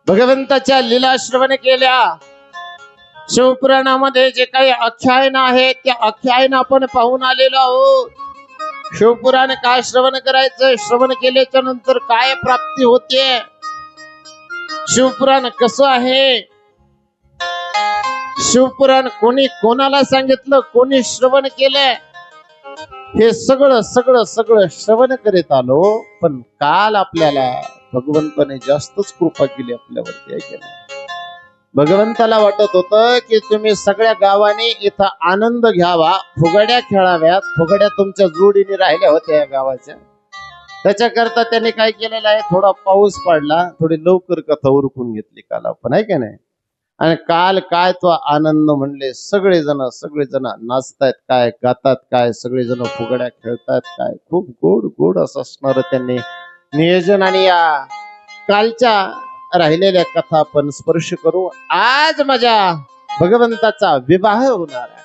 भगवंताच्या लीला श्रवण केल्या। शिवपुराणामध्ये जे काही आख्यायन आहे त्या आख्यायन आपण पाहून आलेलो आहोत। शिवपुराण काय श्रवण करायचं, श्रवण केल्याच्या नंतर काय प्राप्ती होते, शिवपुराण कसं आहे, शिवपुराण कोणी कोणाला सांगितलं, कोणी श्रवण केलंय, हे सगळं सगळं सगळं श्रवण करीत आलो। पण काल आपल्याला भगवंताने जास्तच कृपा केली आपल्यावरती आहे की नाही। भगवंताला वाटत होतं की तुम्ही सगळ्या गावाने इथं आनंद घ्यावा, फुगड्या खेळाव्यात, फुगड्या तुमच्या जोडीने राहिल्या होत्या या गावाच्या। त्याच्याकरता त्यांनी काय केलेलं आहे, थोडा पाऊस पडला, थोडी लवकर कथा उरकून घेतली काल आपण आहे की नाही। आणि काल काय तो आनंद म्हणले, सगळेजण नाचतायत काय, गातात काय, सगळेजण फुगड्या खेळतात काय, खूप गोड गोड असं असणार त्यांनी नियोजन। आणि या कालच्या राहिलेल्या कथा आपण स्पर्श करू। आज माझ्या भगवंताचा विवाह होणार आहे,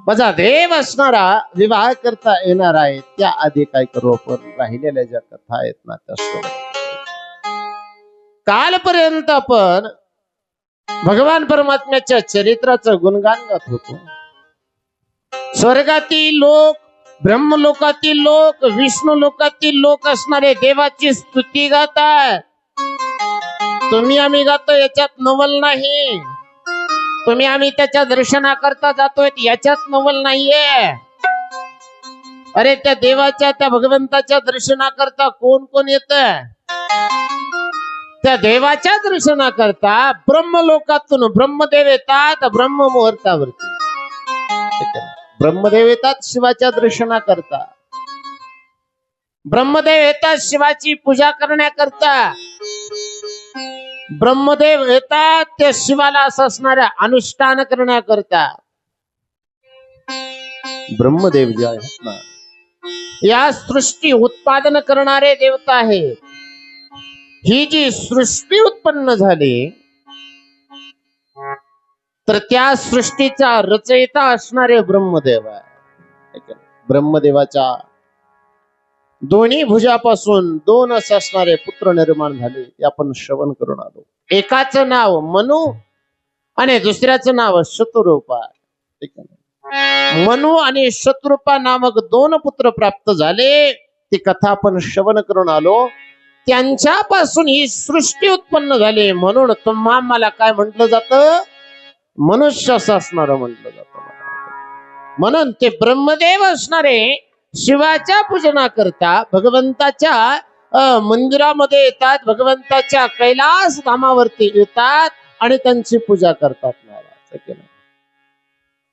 माझा देव असणारा विवाह करता येणार आहे। त्या आधी काय करू आपण, राहिलेल्या ज्या कथा आहेत ना त्या कालपर्यंत आपण भगवान परमात्म्याच्या चरित्राचं गुणगान गात होतो। स्वर्गातील लोक, ब्रह्मलोकातील लोक, विष्णू लोकातील लोक असणारे देवाची स्तुती गातात। तुम्ही आम्ही गातो याच्यात नवल नाही, तुम्ही आम्ही त्याच्या दर्शनाकरता जातोय याच्यात नवल नाहीये। अरे त्या देवाच्या, त्या भगवंताच्या दर्शनाकरता कोण कोण येत, त्या देवाच्या दर्शनाकरता ब्रह्मलोकातून ब्रह्मदेव येतात, ब्रह्म मुहूर्तावरती ब्रह्मदेव येतात शिवाच्या दर्शनाकरता, ब्रह्मदेव येतात शिवाची पूजा करण्याकरता, ब्रह्मदेव येतात त्या शिवाला असं असणाऱ्या अनुष्ठान करण्याकरता। ब्रह्मदेव जे आहेत ना, या सृष्टी उत्पादन करणारे देवता आहेत। ही जी सृष्टी उत्पन्न झाली तर त्या सृष्टीचा रचयिता असणारे ब्रह्मदेव आहे। ब्रह्मदेवाच्या दोन्ही भुजापासून दोन असणारे पुत्र निर्माण झाले, ते आपण श्रवण करून आलो। एकाचं नाव मनु आणि दुसऱ्याचं नाव शत्रुपा। मनु आणि शत्रुपा नामक दोन पुत्र प्राप्त झाले, ती कथा आपण श्रवण करून आलो। त्यांच्यापासून ही सृष्टी उत्पन्न झाली, म्हणून तुम्हा मला काय म्हटलं जातं, मनुष्य असं असणार म्हटलं जातं। म्हणून ते ब्रह्मदेव असणारे शिवाच्या पूजनाकरता भगवंताच्या मंदिरामध्ये येतात, भगवंताच्या कैलास धामावरती येतात आणि त्यांची पूजा करतात महाराज।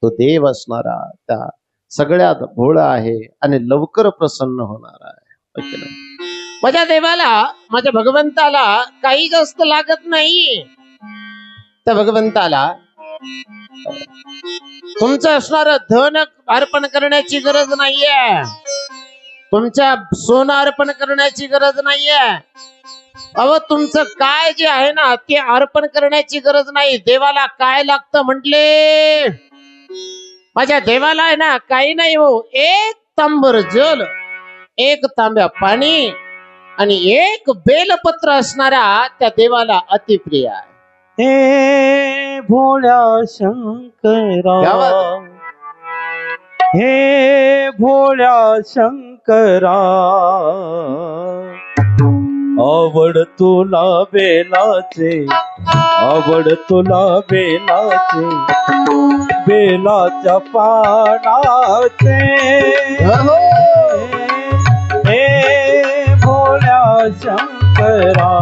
तो देव असणारा त्या सगळ्यात भोळा आहे आणि लवकर प्रसन्न होणार आहे। माझ्या देवाला, माझ्या भगवंताला काही जास्त लागत नाही। त्या भगवंताला तुमचं असणार धन अर्पण करण्याची गरज नाहीये, तुमच्या सोनं अर्पण करण्याची गरज नाहीये। अहो तुमचं काय जे आहे ना ते अर्पण करण्याची गरज नाही। देवाला काय लागतं म्हटले, माझ्या देवाला आहे ना काही नाही हो, एक तांबर जल, एक तांब्या पाणी आणि एक बेलपत्र असणारा त्या देवाला अतिप्रिय आहे। हे भोळ्या शंकरा, हे भोळ्या शंकरा, आवड तुला बेलाचे, आवड तुला बेलाचे, बेलाच्या पानाचे। हे भोळ्या शंकरा,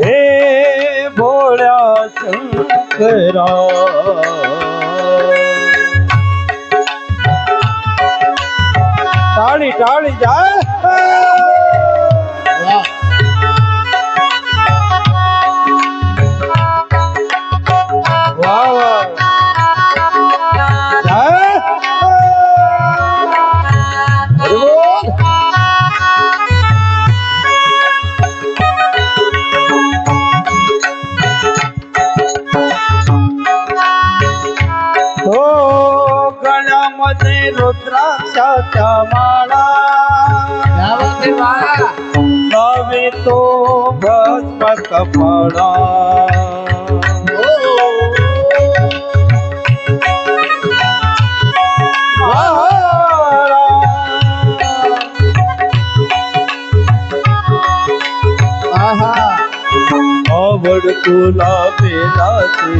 हे भोळ्या शंकरा, टाळी टाळी जा। वा वा गळ्यामध्ये रुद्राक्षाच्या माळा, तो भस्म कपाळा आवड तुला बेलाची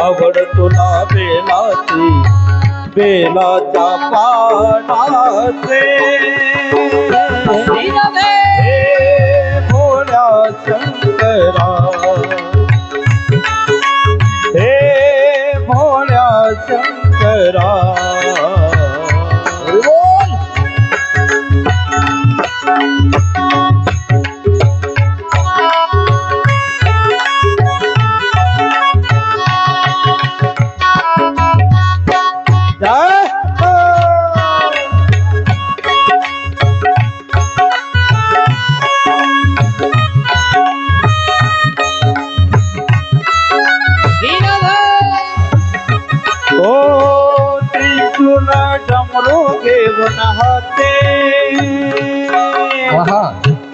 आवड तुला बेलाची बेलाच्या पानाचे हे भोळ्या शंकरा हे भोळ्या शंकरा डमरू घेऊन हाते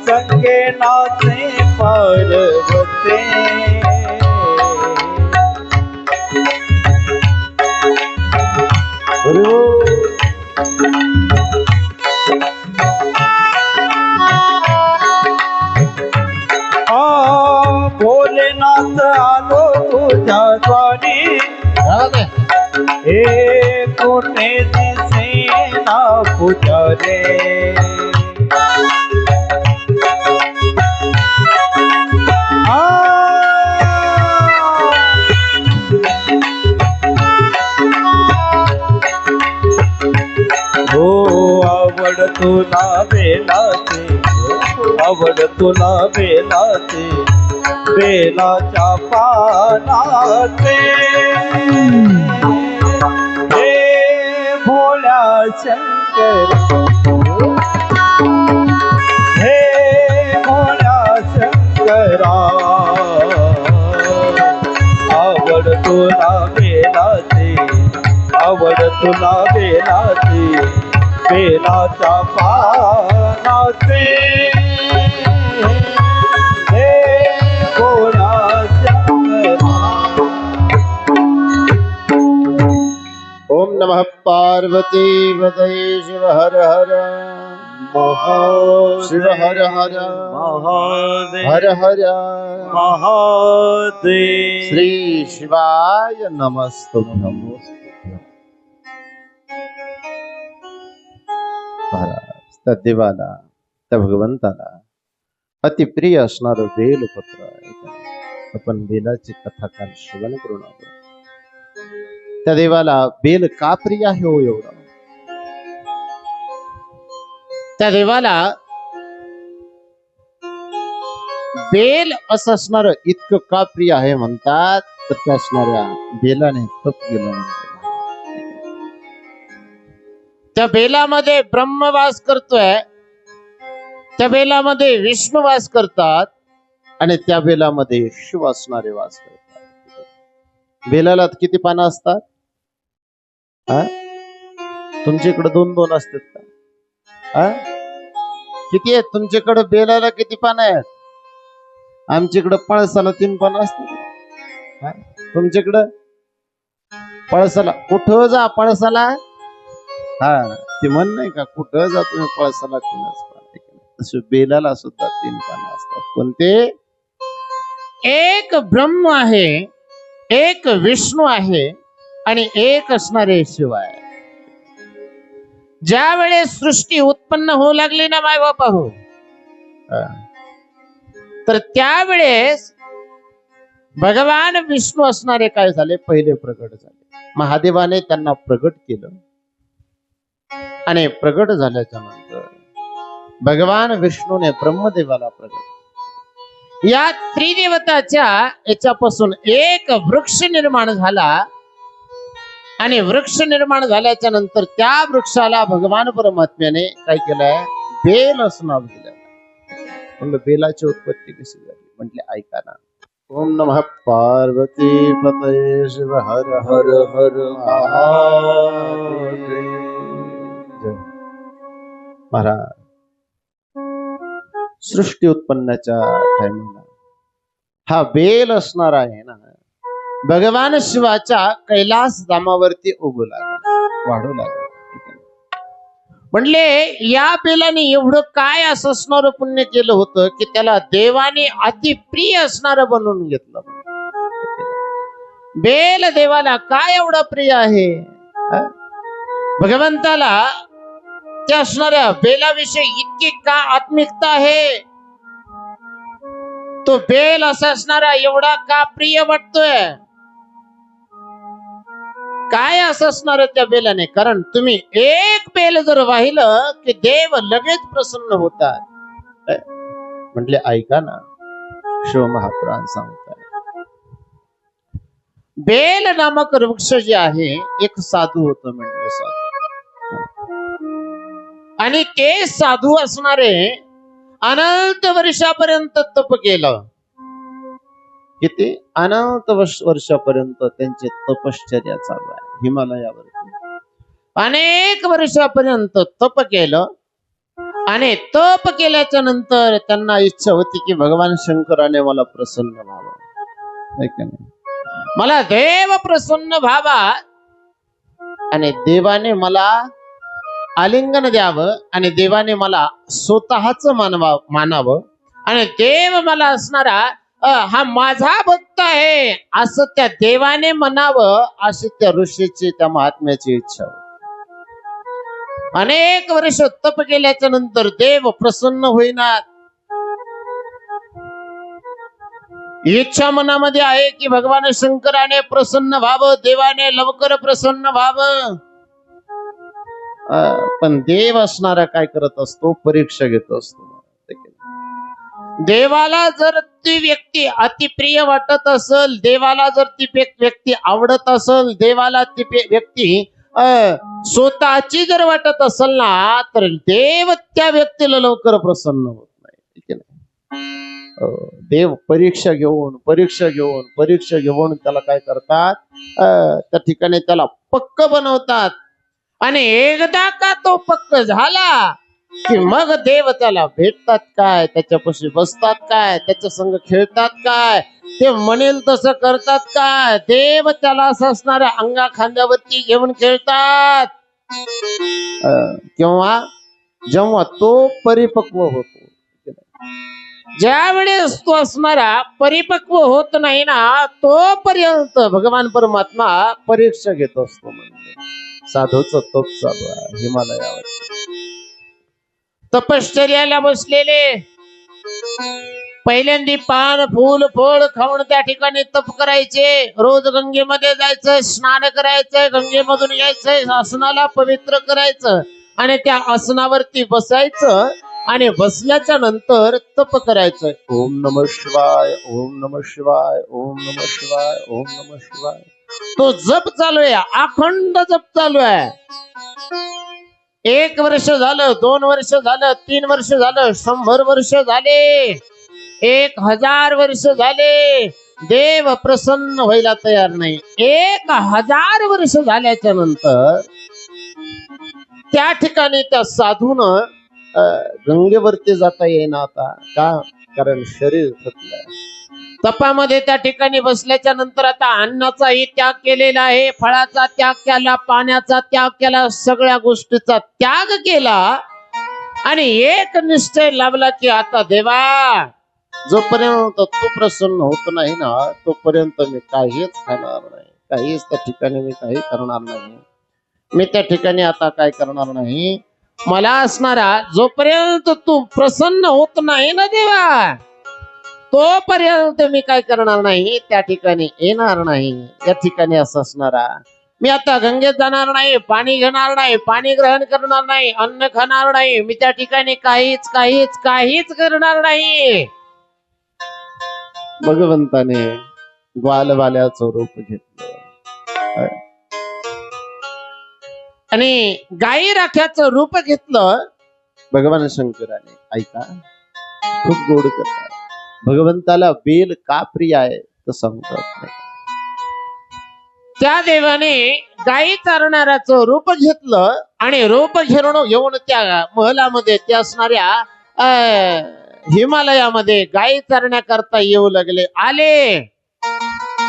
संगे नाचे पार्वते भोलेनाथ आलो तुझ्या द्वारी हे कोठे दिसे ना पुजारे हो आवड तुला बेलाचे आवड तुला बेलाचे बेलाच्या पानाचे भोळ्या शंकर हे भोळ्या शंकरा आवड तुला बेलाची आवड तुला बेलाची बेलाच्या पानाचे हे भोळ्या शंकरा. ओम नमः पार्वती पतये शिव हर हर शिव हर हर महादेव हर हर महादेव श्री शिवाय नमस्तुभ्यं. महाराज त्या देवाला त्या भगवंताला अतिप्रिय असणारं बेलपत्र आहे. आपण बेलाची कथा काल श्रवण करून आलो. त्या देवाला बेल का प्रिय आहे हो एवढं? त्या देवाला बेल असं असणार इतकं का प्रिय आहे म्हणतात, तर त्या असणाऱ्या बेलाने तप केलं म्हणजे. त्या बेलामध्ये ब्रह्म वास करतोय, त्या बेलामध्ये विष्णू वास करतात आणि त्या बेलामध्ये शिव असणारे वास करतात. बेलाला किती पानं असतात? तुमच्या इकडे 2-2 असतात का? किती आहेत तुमच्याकडे? बेलाला किती पानं आहेत? आमच्याकडे पळसाला 3 पानं असतात. तुमच्याकडं पळसाला कुठं जा पळसाला, ते म्हण नाही का, कुठं जा तुम्ही पळसाला 3च पानं. तसे बेलाला सुद्धा 3 पानं असतात. कोणते? एक ब्रह्म आहे, एक विष्णू आहे आणि एक असणारे शिव आहे. ज्या वेळेस सृष्टी उत्पन्न होऊ लागली ना माय बापा हो, तर त्यावेळेस भगवान विष्णू असणारे काय झाले? पहिले प्रगट झाले. महादेवाने त्यांना प्रगट केलं आणि प्रगट झाल्याच्या नंतर भगवान विष्णूने ब्रह्मदेवाला प्रगट. या त्रिदेवताच्या याच्यापासून एक वृक्ष निर्माण झाला आणि वृक्ष निर्माण झाल्याच्या नंतर त्या वृक्षाला भगवान परमात्म्याने काय केलंय? बेल असं नाव दिलं. म्हणलं बेलाची उत्पत्ती कशी झाली? म्हटले ऐका ना. ओम नमः पार्वती पतये शिव हर हर हर महादेव. महाराज सृष्टी उत्पन्नाच्या टायमाला हा बेल असणार आहे ना, भगवान शिवाच्या कैलास धामावरती उगू लागला, वाढू लागला. म्हणले या बेलाने एवढं काय असं असणारं पुण्य केलं होतं की त्याला देवाने अतिप्रिय असणारं बनवून घेतलं. बेल देवाला काय एवढा प्रिय आहे, भगवंताला त्या असणाऱ्या बेलाविषयी इतकी का आत्मिकता आहे, तो बेल असा असणारा एवढा का प्रिय वाटतोय, काय असं असणार त्या बेलाने. कारण तुम्ही एक बेल जर वाहिलं की देव लगेच प्रसन्न होतात. म्हटले ऐका ना, शिवमहापुराण सांगताय बेल नामक वृक्ष जे आहे एक साधू होत, म्हणजे साधू, आणि ते साधू असणारे अनंत वर्षापर्यंत तप केलं. किती अनंत वर्षापर्यंत त्यांचे तपश्चर्या चालू आहे हिमालयावरती. अनेक वर्षापर्यंत तप केलं आणि तप केल्याच्या नंतर त्यांना इच्छा होती की भगवान शंकराने मला प्रसन्न व्हावं, मला देव प्रसन्न व्हावा आणि देवाने मला आलिंगन द्यावं आणि देवाने मला स्वतःच मानावं आणि देव मला असणारा हा माझा भक्त आहे असं त्या देवाने म्हणावं, अशी त्या ऋषीची, त्या महात्म्याची इच्छा होती. अनेक वर्ष तप केल्याच्या नंतर देव प्रसन्न होईनात. इच्छा मनामध्ये आहे की भगवान शंकराने प्रसन्न व्हावं, देवाने लवकर प्रसन्न व्हावं. पण देव असणारा काय करत असतो, परीक्षा घेत असतो. देवाला जर ती व्यक्ती अतिप्रिय वाटत असेल, देवाला जर ती व्यक्ती आवडत असेल, देवाला ती व्यक्ती स्वतःची जर वाटत असेल ना, तर देव त्या व्यक्तीला लवकर प्रसन्न होत नाही. ठीक आहे. देव परीक्षा घेऊन त्याला काय करतात, त्या ठिकाणी त्याला पक्क बनवतात आणि एकदा का तो पक्क झाला की मग देव त्याला भेटतात काय, त्याच्यापाशी बसतात काय, त्याच्या संग खेळतात काय, ते म्हणेल तसं करतात काय, देव त्याला असं असणाऱ्या अंगा खांद्यावरती घेऊन खेळतात. जेव्हा तो परिपक्व होतो, ज्या वेळेस तो असणारा परिपक्व होत नाही ना, तोपर्यंत भगवान परमात्मा परीक्षा घेत असतो. म्हणजे साधूचं तप चालू आहे हिमालयावर. तपश्चर्याला बसलेले पहिल्यांदी पान फूल फळ खाऊन त्या ठिकाणी तप करायचे. रोज गंगेमध्ये जायचं, स्नान करायचंय, गंगेमधून यायचंय, आसनाला पवित्र करायचं आणि त्या आसनावरती बसायचं आणि बसल्याच्या नंतर तप करायचंय. ओम नमः शिवाय, ओम नमः शिवाय, ओम नमः शिवाय, ओम नमः शिवाय. तो जप चालू आहे, अखंड जप चालू आहे. 1 वर्ष झालं, 2 वर्ष झालं, 3 वर्ष झालं, 100 वर्ष झाले, 1000 वर्ष झाले, देव प्रसन्न व्हायला तयार नाही. 1000 वर्ष झाल्याच्या नंतर त्या ठिकाणी त्या साधून गंगेवरती जाता येईना आता. का? कारण शरीर थकलं. तपामध्ये त्या ठिकाणी बसल्याच्या नंतर आता अन्नाचाही त्याग केलेला आहे, फळाचा त्याग केला, पाण्याचा त्याग केला, सगळ्या गोष्टीचा त्याग केला आणि एक निश्चय लावला की आता देवा, जोपर्यंत तू प्रसन्न होत नाही ना, तोपर्यंत मी काहीच खाणार नाही, काहीच त्या ठिकाणी मी काही करणार नाही. मी त्या ठिकाणी आता काय करणार नाही. मला असणारा जोपर्यंत तू प्रसन्न होत नाही ना देवा, तोपर्यंत मी काय करणार नाही, त्या ठिकाणी येणार नाही. या ठिकाणी असं असणारा मी आता गंगेत जाणार नाही, पाणी घेणार नाही, पाणी ग्रहण करणार नाही, अन्न खाणार नाही, मी त्या ठिकाणी काहीच काहीच काहीच करणार नाही. भगवंताने ग्वालवाल्याचं रूप घेतलं आणि गाई राख्याचं रूप घेतलं. भगवान शंकराने, ऐका, खूप गोड करतात. भगवंताला बेल का प्रिय आहे तर सांगतात नाही. त्या देवाने गाई चारणाऱ्याचं रूप घेतलं आणि रूप घेऊन त्या महलामध्ये त्या असणाऱ्या हिमालयामध्ये गायी चरण्याकरता येऊ लागले. आले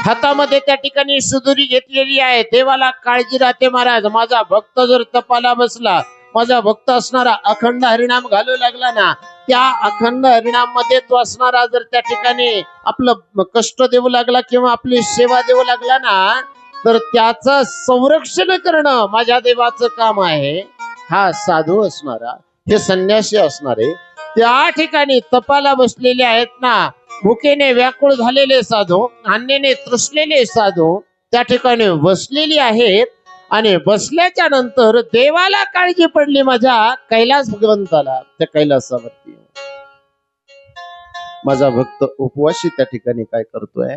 हातामध्ये त्या ठिकाणी सुदुरी घेतलेली आहे. देवाला काळजी राहते महाराज, माझा भक्त जर तपाला बसला, माझा भक्त असणारा अखंड हरिनाम घालू लागला ना, त्या अखंड हरिनाम मध्ये तो असणारा जर त्या ठिकाणी आपलं कष्ट देऊ लागला किंवा आपली सेवा देऊ लागला ना, तर त्याचं संरक्षण करणं माझ्या देवाचं काम आहे. हा साधू असणारा, हे संन्यासी असणारे त्या ठिकाणी तपाला बसलेले आहेत ना, भुकेने व्याकुळ झालेले साधू, अन्नाने तृसलेले साधू त्या ठिकाणी बसलेली आहेत. आणि बसल्याच्या नंतर देवाला काळजी पडली माझ्या कैलास भगवंताला. त्या कैलासावरती माझा भक्त उपवासी त्या ठिकाणी काय करतोय,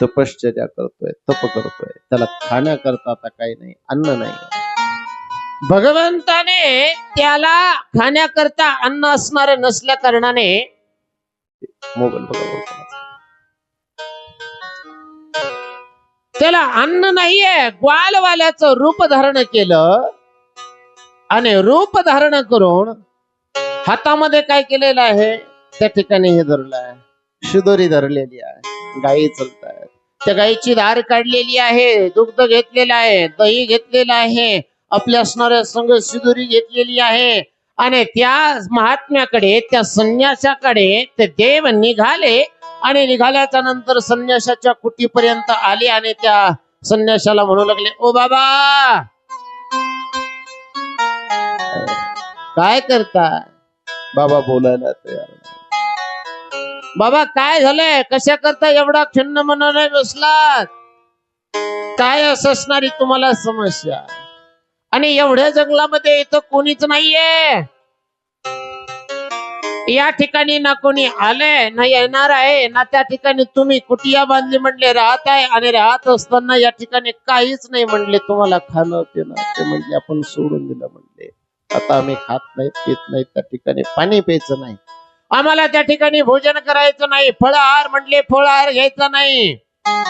तपश्चर्या करतोय, तप करतोय. त्याला खाण्याकरता आता काही नाही, अन्न नाही. भगवंताने त्याला खाण्याकरता अन्न असणार नसल्या कारणाने मोबाईल त्याला अन्न नाहीये, ग्वालवाल्याचं रूप धारण केलं आणि रूप धारण करून हातामध्ये काय केलेलं आहे, त्या ठिकाणी हे धरलं आहे, शिदोरी धरलेली आहे. गायी चालतात, त्या गायीची धार काढलेली आहे, दुग्ध घेतलेलं आहे, दही घेतलेलं आहे, आपल्या असणाऱ्या संघ शिदोरी घेतलेली आहे. आणि त्या महात्म्याकडे, त्या संन्यासाकडे ते देव निघाले. आणि निघाल्याच्या नंतर संन्यासाच्या कुटीपर्यंत आले आणि त्या संन्यासाला म्हणू लागले, ओ बाबा काय करता? बाबा बोलायला तयार नाही. बाबा काय झालंय, कशा करता एवढा खिन्न मनाने बसलात? काय असणारी तुम्हाला समस्या? आणि एवढ्या जंगलामध्ये इथं कोणीच नाहीये, या ठिकाणी ना कोणी आलंय ना येणार आहे, ना त्या ठिकाणी तुम्ही कुटिया बांधली म्हणले राहत आहे. आणि राहत असताना या ठिकाणी काहीच नाही म्हणले, तुम्हाला खाणं पिणं ते म्हणले आपण सोडून दिलं म्हणले. आता आम्ही खात नाही, पित नाही, त्या ठिकाणी पाणी प्यायचं नाही, आम्हाला त्या ठिकाणी भोजन करायचं नाही, फळाहार म्हणले फळाहार घ्यायचा नाही,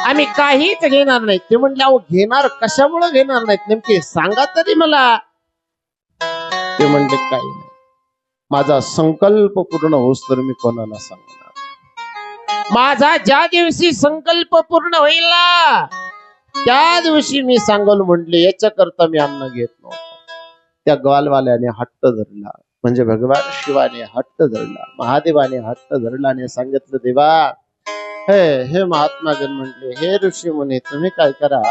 आम्ही काहीच घेणार नाही. ते म्हणले अहो घेणार कशामुळे घेणार नाहीत, नेमके सांगा तरी मला. ते म्हणले काही नाही, माझा संकल्प पूर्ण होस तर मी कोणाला सांगणार. माझा ज्या दिवशी संकल्प पूर्ण होईल ना, त्या दिवशी मी सांगल म्हणले. याच्याकरता मी अन्न घेत नव्हतो. त्या ग्वालवाल्याने हट्ट धरला, म्हणजे भगवान शिवाने हट्ट धरला, महादेवाने हट्ट धरला आणि सांगितलं, देवा हे महात्मागण म्हणले, हे ऋषी मुनी तुम्ही काय करा,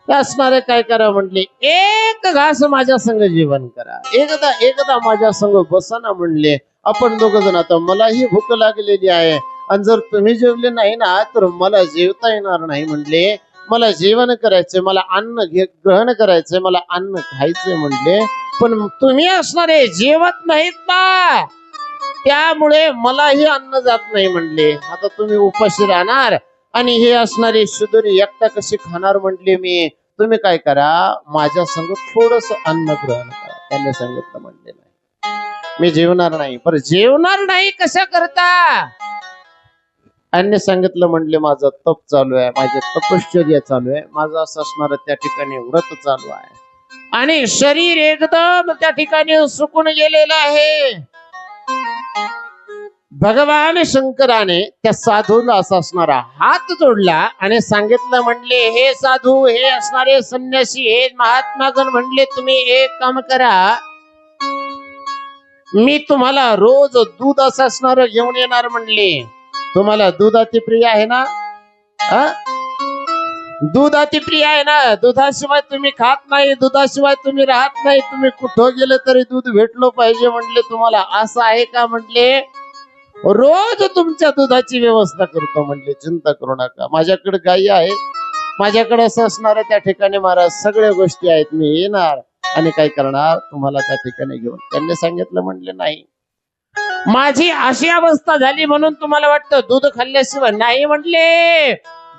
असणारे काय करा म्हणले, एक घास माझ्या संग जेवण करा, एकदा माझ्या संग बसा ना म्हणले. आपण दोघ जण, आता मलाही भूक लागलेली आहे आणि जर तुम्ही जेवले नाही ना तर मला जेवता येणार नाही म्हणले. मला जेवण करायचंय, मला अन्न ग्रहण करायचंय, मला अन्न खायचंय म्हणले. पण तुम्ही असणारे जेवत नाहीत ना, त्यामुळे मलाही अन्न जात नाही म्हणले. आता तुम्ही उपाशी राहणार आणि हे असणारे शुदरी एकटा कशी खाणार म्हणले मी. तुम्ही काय करा, माझ्या संग थोडस अन्न ग्रहण करा. त्यांनी सांगितलं म्हणले नाही मी जेवणार नाही. पर जेवणार नाही कशा करता? त्यांनी सांगितलं म्हणले माझं तप चालू आहे, माझे तपश्चर्या चालू आहे, माझं असं असणार त्या ठिकाणी व्रत चालू आहे आणि शरीर एकदम त्या ठिकाणी सुकून गेलेलं आहे. भगवान शंकराने त्या साधूला असा असणारा हात जोडला आणि सांगितलं म्हणले, हे साधू, हे असणारे संन्यासी, हे महात्मागण म्हणले, तुम्ही एक काम करा, मी तुम्हाला रोज दूध असं असणार घेऊन येणार म्हणले. तुम्हाला दूध अतिप्रिय आहे ना? दूध अतिप्रिय आहे ना? दुधाशिवाय तुम्ही खात नाही, दुधाशिवाय तुम्ही राहत नाही, तुम्ही कुठं गेले तरी दूध भेटलो पाहिजे म्हणले तुम्हाला, असं आहे का म्हणले? रोज तुमच्या दुधाची व्यवस्था करतो म्हणले, चिंता करू नका. माझ्याकडे गायी आहेत, माझ्याकडे असं असणार त्या ठिकाणी महाराज सगळ्या गोष्टी आहेत, मी येणार आणि काय करणार तुम्हाला त्या ठिकाणी घेऊन. त्यांनी सांगितलं म्हणले नाही, माझी अशी अवस्था झाली म्हणून तुम्हाला वाटतं दूध खाल्ल्याशिवाय नाही म्हणले.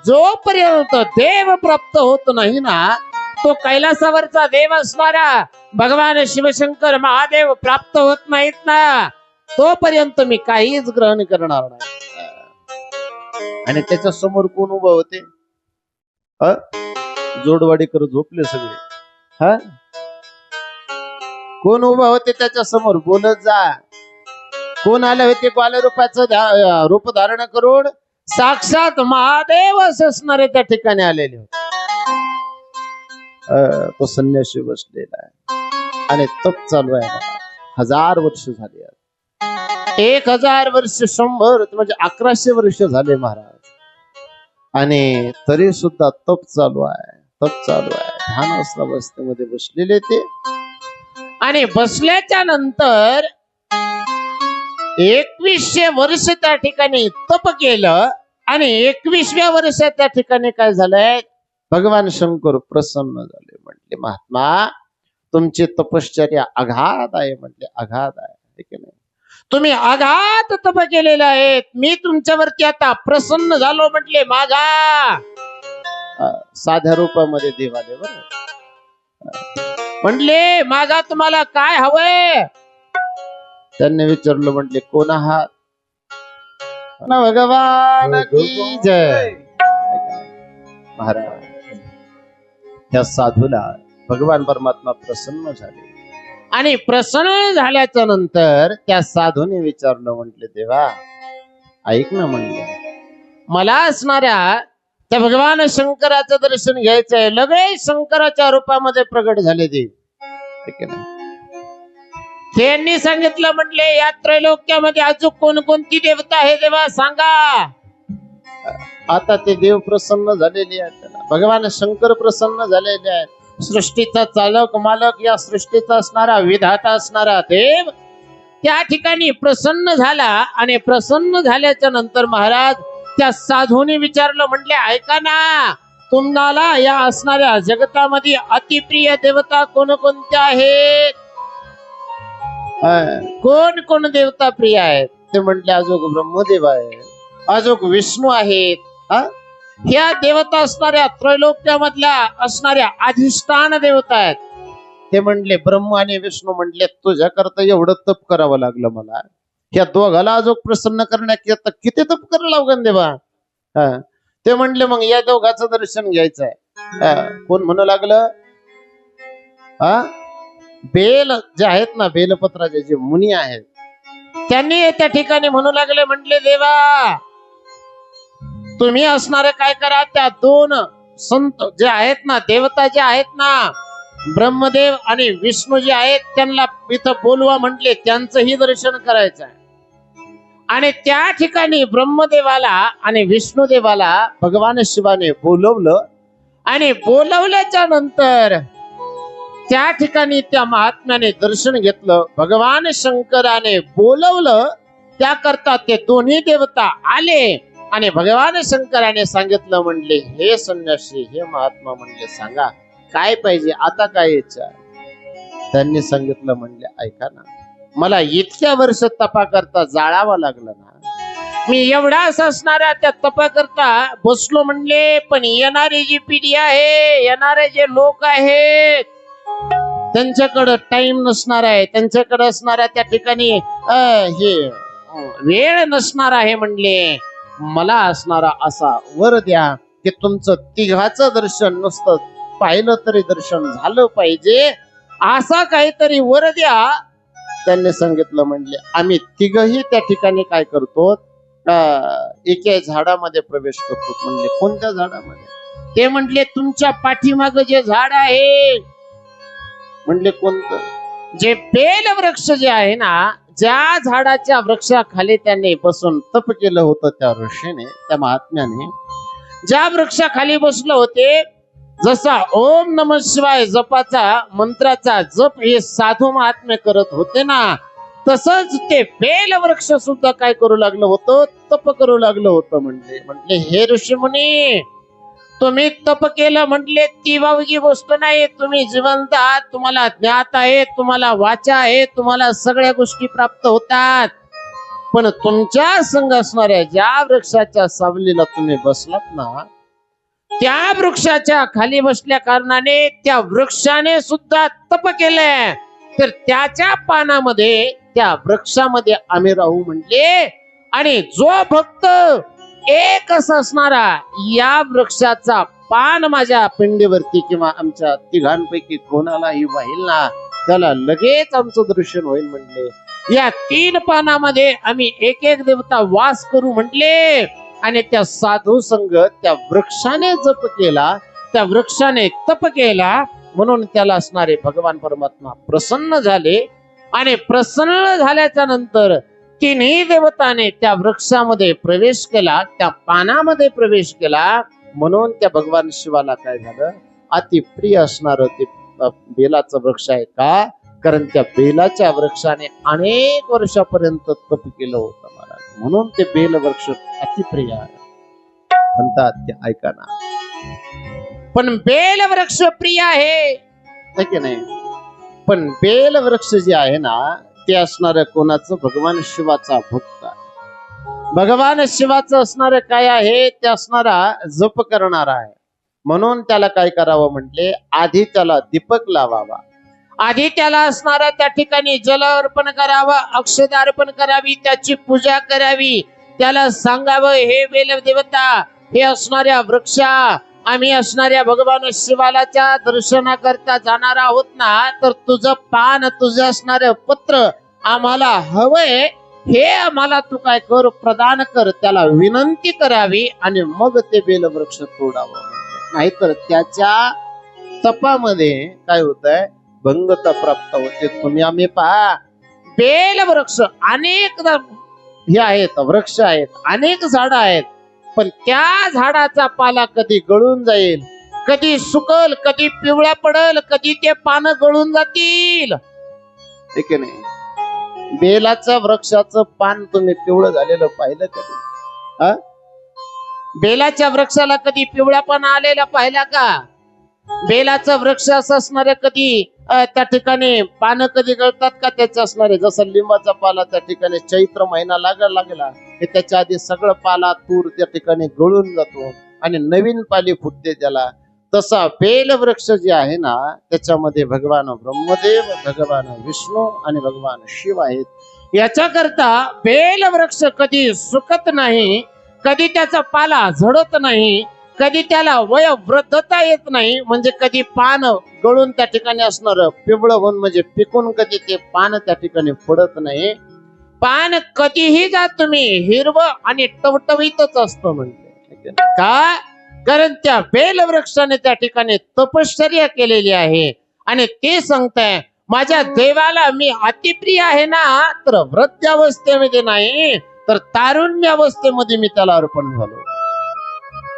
जोपर्यंत देव प्राप्त होत नाही ना, तो कैलासावरचा देव असणारा भगवान शिवशंकर महादेव प्राप्त होत नाहीत ना, तोपर्यंत मी काहीच ग्रहण करणार नाही. आणि त्याच्या समोर कोण उभा होते? जोडवाडीकर झोपले सगळे. कोण उभा होते त्याच्या समोर? बोलत जा. कोण आले होते ग्वाल रूपाचं रूप धारण करून? साक्षात महादेव असणारे त्या ठिकाणी आलेले होते. तो संन्यासी बसलेला आहे आणि तप चालू आहे बघा. 1000 वर्ष झाली. 1000 वर्ष 100 म्हणजे 1100 वर्ष झाले महाराज, आणि तरी सुद्धा तप चालू आहे. तप चालू आहे. ध्यान अवस्थेमध्ये बसलेले ते, आणि बसल्याच्या नंतर 2100 वर्ष त्या ठिकाणी तप केलं, आणि 21व्या वर्षात त्या ठिकाणी काय झालंय? भगवान शंकर प्रसन्न झाले. म्हटले महात्मा, तुमची तपश्चर्या अगाध आहे. म्हटले अगाध आहे की नाही? तुम्ही अगाध तप केलेले आहेत. मी तुमच्यावरती आता प्रसन्न झालो. म्हटले माझा साध्या रूपामध्ये देवाले बरं. म्हटले माझा तुम्हाला काय हवंय? त्यांनी विचारलं. म्हटले कोण आहात? भगवान की जय. महाराज, त्या साधूला भगवान परमात्मा प्रसन्न झाले, आणि प्रसन्न झाल्याच्या नंतर त्या साधूने विचारलं. म्हटले देवा ऐक ना, म्हणले मला असणाऱ्या त्या भगवान शंकराचं दर्शन घ्यायचंय. लगेच शंकराच्या रूपामध्ये प्रगट झाले देव. त्यांनी सांगितलं. म्हटले या त्रैलोक्यामध्ये अजून कोणकोणती देवता आहे देवा सांगा. आता ते देव प्रसन्न झालेले आहेत. भगवान शंकर प्रसन्न झालेले आहेत. सृष्टीचा चालक मालक, या सृष्टीचा असणारा विधाता असणारा देव त्या ठिकाणी प्रसन्न झाला, आणि प्रसन्न झाल्याच्या नंतर महाराज त्या साधूने विचारलं. म्हटले ऐका ना, तुम्हाला या असणाऱ्या जगतामध्ये अतिप्रिय देवता कोणकोणत्या आहेत? कोण कोण देवता प्रिय आहेत? ते म्हटले अजून ब्रह्मदेव आहे, अजून विष्णू आहेत. ह्या देवता असणाऱ्या त्रैलोक्यामधल्या असणाऱ्या अधिष्ठान देवता आहेत. ते म्हणले ब्रह्म आणि विष्णू. म्हणले तुझ्याकरता एवढं तप करावं लागलं मला. ह्या दोघाला अजून प्रसन्न करण्याकरता किती तप करावं लागेल देवा? ते म्हणले मग या दोघाचं दर्शन घ्यायचंय. कोण म्हणू लागलं? बेल जे आहेत ना, बेलपत्राचे जे मुनी आहेत, त्यांनी त्या ठिकाणी म्हणू लागले. म्हटले देवा तुम्ही असणारे काय करा, त्या 2 संत जे आहेत ना, देवता जे आहेत ना, ब्रह्मदेव आणि विष्णू जे आहेत, त्यांना इथं बोलवा. म्हटले त्यांचंही दर्शन करायचं आहे. आणि त्या ठिकाणी ब्रह्मदेवाला आणि विष्णुदेवाला भगवान शिवाने बोलवलं, आणि बोलवल्याच्या नंतर त्या ठिकाणी त्या महात्म्याने दर्शन घेतलं. भगवान शंकराने बोलवलं, त्याकरता ते दोन्ही देवता आले, आणि भगवान शंकराने सांगितलं. म्हणले हे संन्यासी, हे महात्मा, म्हणले सांगा काय पाहिजे, आता काय इच्छा? त्यांनी सांगितलं. म्हणले ऐका ना, मला इतक्या वर्ष तपा करता जाळावं लागलं ना, मी एवढाच असणाऱ्या त्या तपा करता बसलो. म्हणले पण येणारी जी पिढी आहे, येणारे जे लोक आहेत, त्यांच्याकडे टाइम नसणार आहे, त्यांच्याकडे असणाऱ्या त्या ठिकाणी हे वेळ नसणार आहे. म्हणले मला असणारा असा वर द्या की तुमचं तिघाचं दर्शन नुसतं पाहिलं तरी दर्शन झालं पाहिजे, असा काहीतरी वर द्या. त्यांनी सांगितलं. म्हणले आम्ही तिघही त्या ठिकाणी काय करतो, एका झाडामध्ये प्रवेश करतो. म्हणले कोणत्या झाडामध्ये? ते म्हणले तुमच्या पाठीमाग जे झाड आहे. म्हणले कोणतं? जे बेल वृक्ष जे आहे ना, ज्या झाडाच्या वृक्षाखाली त्यांनी बसून तप केलं होतं, त्या ऋषीने, त्या महात्म्याने ज्या वृक्षाखाली बसले होते, जसा ओम नमः शिवाय जपाचा मंत्राचा जप हे साधू महात्मे करत होते ना, तसंच ते बेल वृक्ष सुद्धा काय करू लागलं होतं, तप करू लागलं होतं. म्हणले हे ऋषी मुनी, तुम्ही तप केलं म्हटले ती वावगी गोष्ट नाही. तुम्ही जिवंत आहात, तुम्हाला ज्ञात आहे, तुम्हाला वाचा आहे, तुम्हाला सगळ्या गोष्टी प्राप्त होतात. पण तुमच्या संग असणाऱ्या ज्या वृक्षाच्या सावलीला तुम्ही बसलात ना, त्या वृक्षाच्या खाली बसल्या कारणाने त्या वृक्षाने सुद्धा तप केलंय, तर त्याच्या पानामध्ये, त्या वृक्षामध्ये आम्ही राहू म्हणले. आणि जो भक्त एक असणारा या वृक्षाचा पान माझ्या पिंडीवरती किंवा आमच्या तिघांपैकी कोणालाही वाहिल ना, त्याला लगेच आमचं दर्शन होईल. म्हणले या 3 पानामध्ये आम्ही एक एक देवता वास करू म्हटले आणि त्या साधू संघ त्या वृक्षाने जप केला, त्या वृक्षाने तप केला, म्हणून त्याला असणारे भगवान परमात्मा प्रसन्न झाले आणि प्रसन्न झाल्याच्या नंतर तिन्ही देवताने त्या वृक्षामध्ये प्रवेश केला, त्या पानामध्ये प्रवेश केला, म्हणून त्या भगवान शिवाला काय झालं, अतिप्रिय असणार ते बेलाचं वृक्ष आहे. का? कारण त्या बेलाच्या वृक्षाने अनेक वर्षापर्यंत तप केलं होतं महाराज, म्हणून ते बेल वृक्ष अतिप्रिय आहे म्हणतात. ते ऐका ना, पण बेल वृक्ष प्रिय आहे की नाही, पण बेल वृक्ष जे आहे ना ते असणार कोणाचं, भगवान शिवाचा भक्त आहे. भगवान शिवाचं असणार काय आहे, ते असणारा जप करणारा आहे. म्हणून त्याला काय करावं म्हटले, आधी त्याला दीपक लावावा, आधी त्याला असणारा त्या ठिकाणी जल अर्पण करावं, अक्षता अर्पण करावी, त्याची पूजा करावी, त्याला सांगावं, हे बेल देवता, हे असणाऱ्या वृक्षा, आम्ही असणाऱ्या भगवान शिवालाच्या दर्शनाकरता जाणार आहोत ना, तर तुझं पान, तुझं असणारं पत्र आम्हाला हवंय, हे आम्हाला तू काय कर, प्रदान कर. त्याला विनंती करावी आणि मग ते बेलवृक्ष तोडावं. नाहीतर त्याच्या तपामध्ये काय होतंय, भंगता प्राप्त होते. तुम्ही आम्ही पहा, बेलवृक्ष अनेक हे आहेत, वृक्ष आहेत, अनेक झाडं आहेत, पण त्या झाडाचा पाला कधी गळून जाईल, कधी सुकल, कधी पिवळा पडल, कधी ते पानं गळून जातील, ठीक आहे नाही. बेलाच्या वृक्षाचं पान तुम्ही पिवळं झालेलं पाहिलं कधी? बेलाच्या वृक्षाला कधी पिवळा पाना आलेला पाहिला का? बेलाचं वृक्ष असं असणारे कधी त्या ठिकाणी पानं कधी गळतात का त्याचे असणारे? जसं लिंबाचा पाला त्या ठिकाणी चैत्र महिना लागला हे त्याच्या आधी सगळं पाला तूर त्या ठिकाणी गळून जातो आणि नवीन पाली फुटते त्याला. तसा बेल वृक्ष जे आहे ना त्याच्यामध्ये भगवान ब्रह्मदेव, भगवान विष्णू आणि भगवान शिव आहेत. याच्याकरता बेल वृक्ष कधी सुकत नाही, कधी त्याचा पाला झडत नाही, कधी त्याला वयोवृद्धता येत नाही, म्हणजे कधी पान गळून त्या ठिकाणी असणार पिवळं होऊन म्हणजे पिकून कधी ते पान त्या ठिकाणी पडत नाही. पान कधीही जा तुम्ही हिरवं आणि टवटवीतच असतं म्हणते. का? कारण त्या बेल वृक्षाने त्या ठिकाणी तपश्चर्या केलेली आहे आणि ते सांगताय, माझ्या देवाला मी अतिप्रिय आहे ना, तर वृद्धावस्थेमध्ये नाही तर तारुण्यावस्थेमध्ये मी त्याला अर्पण झालो.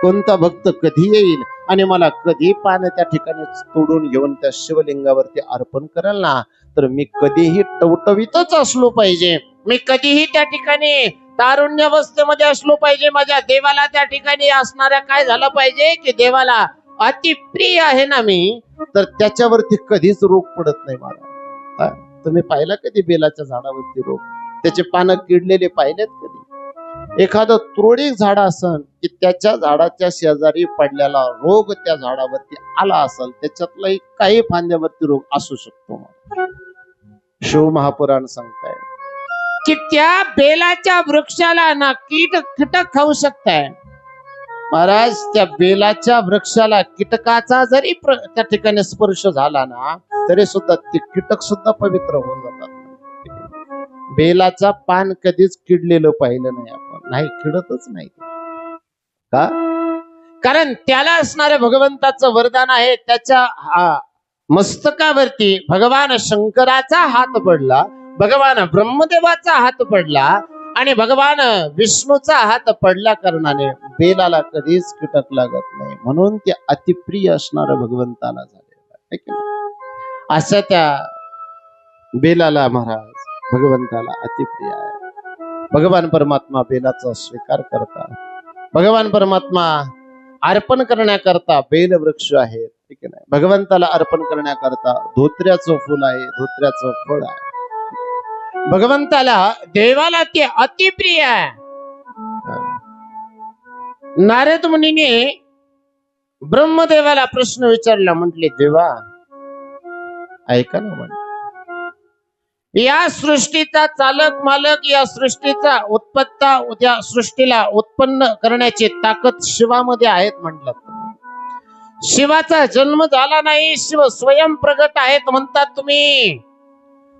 कोणता भक्त कधी येईल आणि मला कधी पान त्या ठिकाणी तोडून घेऊन त्या शिवलिंगावरती अर्पण करेल ना, तर मी कधीही टवटवीतच असलो पाहिजे, मी कधीही त्या ठिकाणी तारुण्यावस्थेमध्ये असलो पाहिजे. माझ्या देवाला त्या ठिकाणी असणाऱ्या काय झालं पाहिजे की देवाला अतिप्रिय आहे ना मी, तर त्याच्यावरती कधीच रोग पडत नाही मला. तुम्ही पाहिला कधी बेलाच्या झाडावरती रोग? त्याचे पानं किडलेले पाहिलेत कधी? एखादं तुरळक झाड असन की त्याच्या झाडाच्या शेजारी पडलेला रोग त्या झाडावरती आला असेल, त्याच्यातलाही काही फांद्यावरती रोग असू शकतो. शिव महापुराण सांगताय की त्या बेलाच्या वृक्षाला ना कीटक खाऊ शकताय. महाराज, त्या बेलाच्या वृक्षाला कीटकाचा जरी त्या ठिकाणी स्पर्श झाला ना तरी सुद्धा ते कीटक सुद्धा पवित्र होऊन जातात. बेलाचा पान कधीच किडलेलं पाहिलं नाही आपण, नाही किडतच नाही. का? कारण त्याला असणाऱ्या भगवंताचं वरदान आहे. त्याच्या मस्तकावरती भगवान शंकराचा हात पडला, भगवान ब्रह्मदेवाचा हात पडला आणि भगवान विष्णूचा हात पडल्या कारणाने बेलाला कधीच कीटक लागत नाही. म्हणून ते अतिप्रिय असणार भगवंताला झाले. अशा त्या बेलाला महाराज भगवंताला अतिप्रिय आहे. भगवान परमात्मा बेलाचा स्वीकार करतात. भगवान परमात्मा अर्पण करण्याकरता बेल वृक्ष आहे, ठीक आहे. भगवंताला अर्पण करण्याकरता धोत्र्याचं फुल आहे, धोत्र्याचं फळ आहे. भगवंताला देवाला ते अतिप्रिय आहे. नारद मुनीने ब्रह्मदेवाला प्रश्न विचारला, म्हटले देवा ऐका ना, म्हण या सृष्टीचा चालक मालक, या सृष्टीचा उत्पत्ता, या सृष्टीला उत्पन्न करण्याची ताकद शिवामध्ये आहेत म्हटलं. शिवाचा जन्म झाला नाही, शिव स्वयं प्रगट आहेत म्हणतात तुम्ही.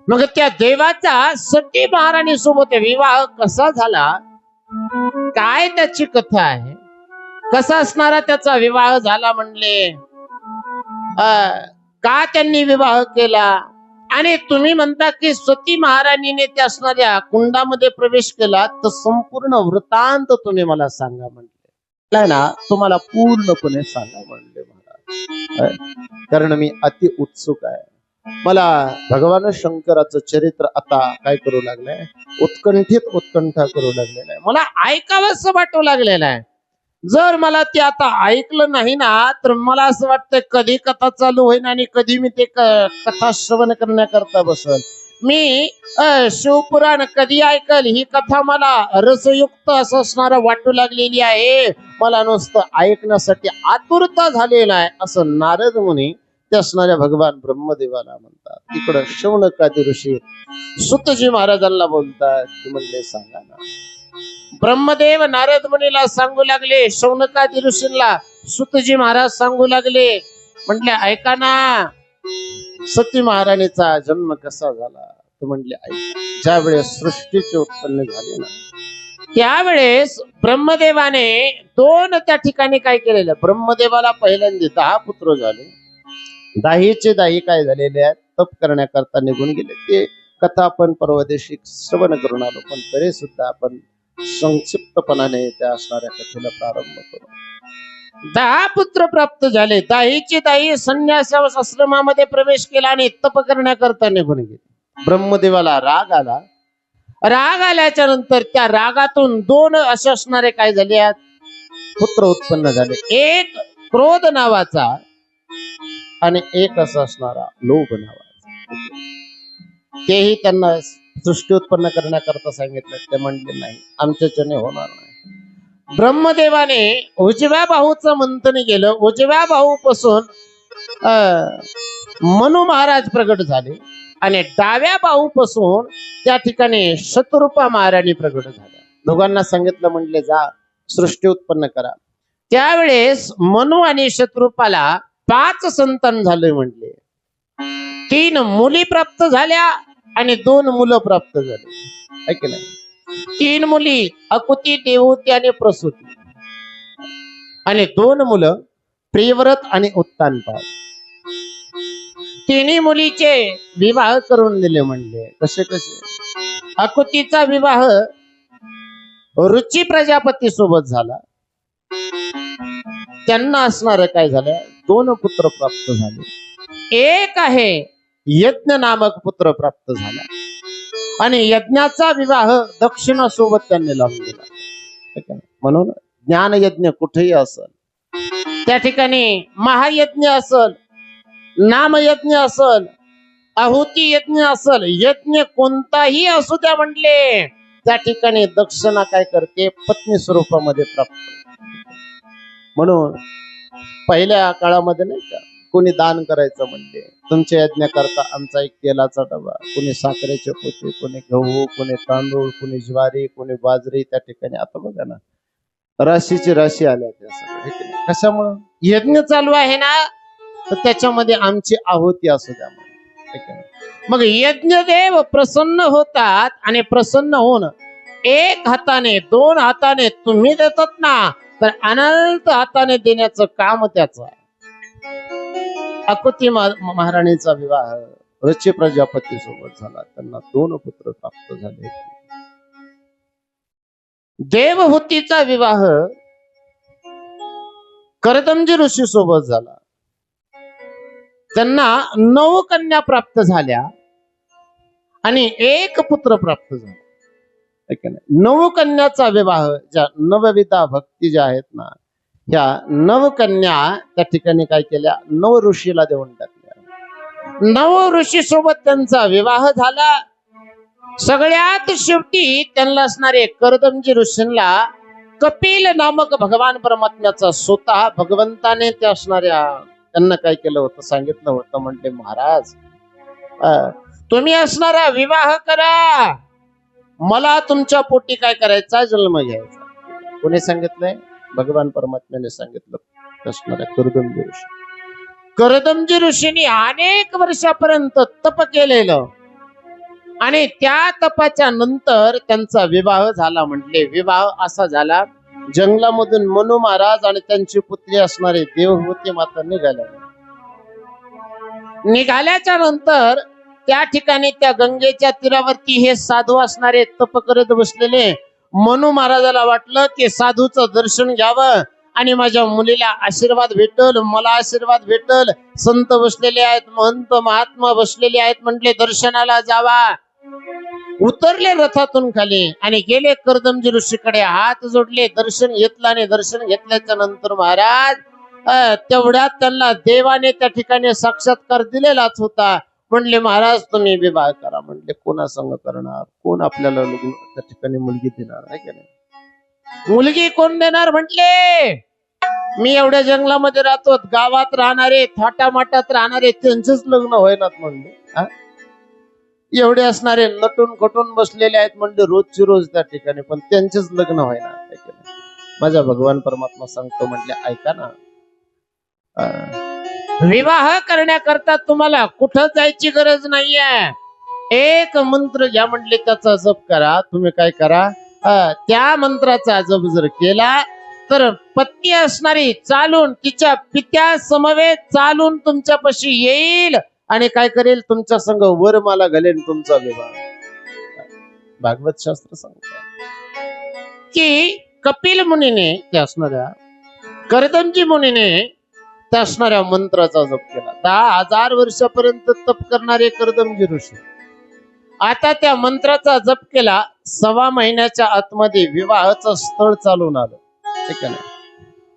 मग त्या देवाचा सती महाराणी सोबत विवाह कसा झाला, काय त्याची कथा आहे, कसा असणारा त्याचा विवाह झाला म्हणले, का त्यांनी विवाह केला, आणि तुम्ही म्हणता की सती महाराणीने त्या असणाऱ्या कुंडामध्ये प्रवेश केला, तर संपूर्ण वृत्तांत तुम्ही मला सांगा म्हणले ना. तुम्हाला पूर्णपणे सांगा म्हणले महाराज, कारण मी अति उत्सुक आहे. मला भगवान शंकराचं चरित्र आता काय करू लागलंय, उत्कंठा करू लागलेलं आहे. मला ऐकावंसं वाटू लागलेलं आहे. जर मला ते आता ऐकलं नाही ना, तर मला असं वाटतं कधी कथा चालू होईल आणि कधी मी ते कथा श्रवण करण्याकरता बसल. मी शिवपुराण कधी ऐकल ही कथा मला रसयुक्त असं असणारं वाटू लागलेली आहे. मला नुसतं ऐकण्यासाठी आतुरता झालेला आहे, असं नारद मुनी ते असणाऱ्या भगवान ब्रह्मदेवाला म्हणतात. तिकडं शौनकादी ऋषी सुतजी महाराजांना बोलतात. ते म्हणले सांगा ना. ब्रह्मदेव नारद मुनीला सांगू लागले, शौनकादी ऋषींना सुतजी महाराज सांगू लागले, म्हटले ऐका ना, सती महाराणीचा जन्म कसा झाला. तर म्हणले ऐका, ज्या वेळेस सृष्टीचे उत्पन्न झाले ना, त्यावेळेस ब्रह्मदेवाने दोन त्या ठिकाणी काय केलेलं, ब्रह्मदेवाला पहिल्यांदा 10 पुत्र झाले. 10चे 10 काय झालेले आहेत, तप करण्याकरता निघून गेले. ते कथा आपण परवदेशी श्रवण करून आलो, पण तरी सुद्धा आपण संक्षिप्तपणाने त्या असणाऱ्या कथेला प्रारंभ करू. 10 पुत्र प्राप्त झाले. 10चे 10 संन्यास आश्रमामध्ये प्रवेश केला आणि तप करण्याकरता निघून गेले. ब्रह्मदेवाला राग आला. राग आल्याच्या नंतर त्या रागातून 2 असे असणारे काय झाले पुत्र उत्पन्न झाले. एक क्रोध नावाचा आणि एक असं असणारा लोभ नावाचा. तेही त्यांना सृष्टी उत्पन्न करण्याकरता सांगितलं. ते म्हणले नाही, आमच्याच्याने होणार नाही. ब्रह्मदेवाने उजव्या बाहूचं मंथन केलं. उजव्या बाहूपासून मनु महाराज प्रगट झाले आणि डाव्या बाहूपासून त्या ठिकाणी शतरूपा महाराणी प्रगट झाल्या. दोघांना सांगितलं, म्हणले जा सृष्टी उत्पन्न करा. त्यावेळेस मनु आणि शतरूपाला 5 संतान झाले म्हणले. 3 मुली प्राप्त झाल्या आणि 2 मुलं प्राप्त झाली. ऐक नाही, 3 मुली अकुती, देवहूती आणि प्रसूती, आणि 2 मुलं प्रियव्रत आणि उत्तानपाद. 3 मुलीचे विवाह करून दिले म्हणले. कसे कसे. अकुतीचा विवाह रुची प्रजापती सोबत झाला. त्यांना असणार काय झालं, 2 पुत्र प्राप्त झाले. एक आहे यज्ञ नामक पुत्र प्राप्त झाला, आणि यज्ञाचा विवाह दक्षिणासोबत त्यांनी लावून दिला. म्हणून ज्ञान यज्ञ कुठेही असल, त्या ठिकाणी महायज्ञ असल, नामयज्ञ असल, आहुती यज्ञ असल, यज्ञ कोणताही असू द्या म्हणले, त्या ठिकाणी दक्षिणा काय करते, पत्नी स्वरूपामध्ये प्राप्त. म्हणून पहिल्या काळामध्ये नाही का, कोणी दान करायचं म्हणले, तुमच्या यज्ञ करता आमचा एक तेलाचा डबा, कोणी साखरेचे पोते, कोणी गहू, कोणी तांदूळ, कोणी ज्वारी, कोणी बाजरी. त्या ठिकाणी आता बघा ना, राशीची राशी आल्या त्या सगळ्या. कशामुळं, यज्ञ चालू आहे ना, तर त्याच्यामध्ये आमची आहुती असू द्या. मग यज्ञदेव प्रसन्न होतात, आणि प्रसन्न होऊन 1 हाताने 2 हाताने तुम्ही देतात ना, तर अनंत हाताने देण्याचं काम त्याचं आहे. अकुती महाराणीचा विवाह रुची प्रजापती सोबत झाला. त्यांना 2 पुत्र प्राप्त झाले. देवहूतीचा विवाह कर्दमजी ऋषी सोबत झाला. त्यांना 9 कन्या प्राप्त झाल्या आणि 1 पुत्र प्राप्त झाला. 9 कन्याचा विवाह, ज्या नवविधा भक्ती ज्या आहेत ना, ह्या 9 कन्या त्या ठिकाणी काय केल्या, 9 ऋषीला देऊन टाकल्या. 9 ऋषी सोबत त्यांचा विवाह झाला. सगळ्यात शेवटी त्यांना असणारे कर्दमजी ऋषींना कपिल नामक भगवान परमात्म्याचा स्वतः भगवंताने त्या असणाऱ्या त्यांना काय केलं होतं, सांगितलं होतं. म्हणते महाराज, तुम्ही असणारा विवाह करा, मला तुमच्या पोटी काय करायचा, जन्म घ्यायचा. कोणी सांगितलंय, भगवान परमात्म्याने सांगितलं असणाऱ्या कर्दमजी ऋषी. कर्दमजी ऋषींनी अनेक वर्षापर्यंत तप केलेलं. आणि त्या तपाच्या नंतर त्यांचा विवाह झाला. म्हटले विवाह असा झाला, जंगलामधून मनु महाराज आणि त्यांची पुत्री असणारे देवहूती माता निघाल्याच्या नंतर त्या ठिकाणी त्या गंगेच्या तीरावरती हे साधू असणारे तप करत बसलेले. मनु महाराजाला वाटलं की साधूचं दर्शन घ्यावं आणि माझ्या मुलीला आशीर्वाद भेटल, मला आशीर्वाद भेटल. संत बसलेले आहेत, महंत महात्मा बसलेले आहेत, म्हटले दर्शनाला जावा. उतरले रथातून खाली आणि गेले कर्दमजी ऋषीकडे, हात जोडले, दर्शन घेतलं. आणि दर्शन घेतल्याच्या नंतर महाराज तेवढ्यात त्यांना देवाने त्या ठिकाणी साक्षात्कार दिलेलाच होता. म्हणले महाराज तुम्ही विवाह करा. म्हणले कोणा संग करणार, कोण आपल्याला त्या ठिकाणी मुलगी देणार आहे की नाही, मुलगी कोण देणार. म्हटले मी एवढ्या जंगलामध्ये राहतो, गावात राहणारे थाटामाटात राहणारे त्यांचंच लग्न होईनात. म्हणले एवढे असणारे नटून खटून बसलेले आहेत, म्हणजे रोजची रोज त्या ठिकाणी, पण त्यांचेच लग्न व्हायना. माझा भगवान परमात्मा सांगतो, म्हटले ऐका ना, विवाह करण्याकरता तुम्हाला कुठं जायची गरज नाहीये. एक मंत्र घ्या, म्हटले त्याचा जप करा. तुम्ही काय करा, त्या मंत्राचा जप जर केला तर पत्नी असणारी चालून तिच्या पित्या समवेत चालून तुमच्यापाशी येईल आणि काय करेल, तुमच्या संग वरमाला घालेल तुमचा विवाह. भागवत शास्त्र सांगतं की कपिल मुनीने त्या असणाऱ्या कर्दमजी मुनीने त्या असणाऱ्या मंत्राचा जप केला. 10,000 वर्षापर्यंत तप करणारे कर्दमजी ऋषी आता त्या मंत्राचा जप केला. 1.25 महिन्याच्या आतमध्ये विवाहाचं स्थळ चालून आलं. ठीक आहे.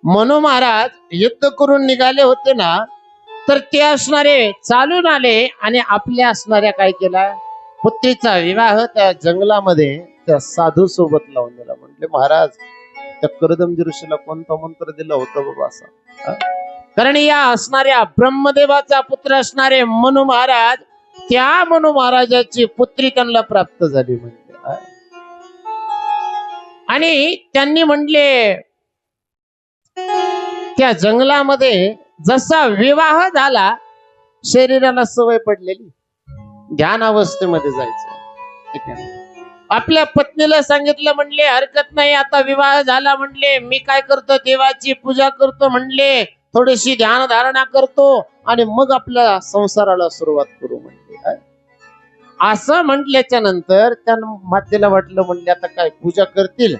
मनु महाराज युद्ध करून निघाले होते ना, तर ते असणारे चालून आले आणि आपल्या असणाऱ्या काय केला, पुत्रीचा विवाह त्या जंगलामध्ये त्या साधू सोबत लावून दिला. म्हटले महाराज त्या कर्दमजी ऋषीला कोणता मंत्र दिला होता बाबा असा, कारण या असणाऱ्या ब्रह्मदेवाचा पुत्र असणारे मनु महाराज, त्या मनु महाराजाची पुत्री त्यांना प्राप्त झाली. म्हणजे आणि त्यांनी म्हणले त्या जंगलामध्ये जसा विवाह झाला, शरीराला सवय पडलेली ध्यान अवस्थेमध्ये जायचं. आपल्या पत्नीला सांगितलं, म्हणले हरकत नाही, आता विवाह झाला, म्हणले मी काय करतो, देवाची पूजा करतो, म्हणले थोडीशी ध्यान धारणा करतो आणि मग आपल्या संसाराला सुरुवात करू. म्हणले असं म्हटल्याच्या नंतर त्या मातेला वाटलं, म्हणले आता काय पूजा करतील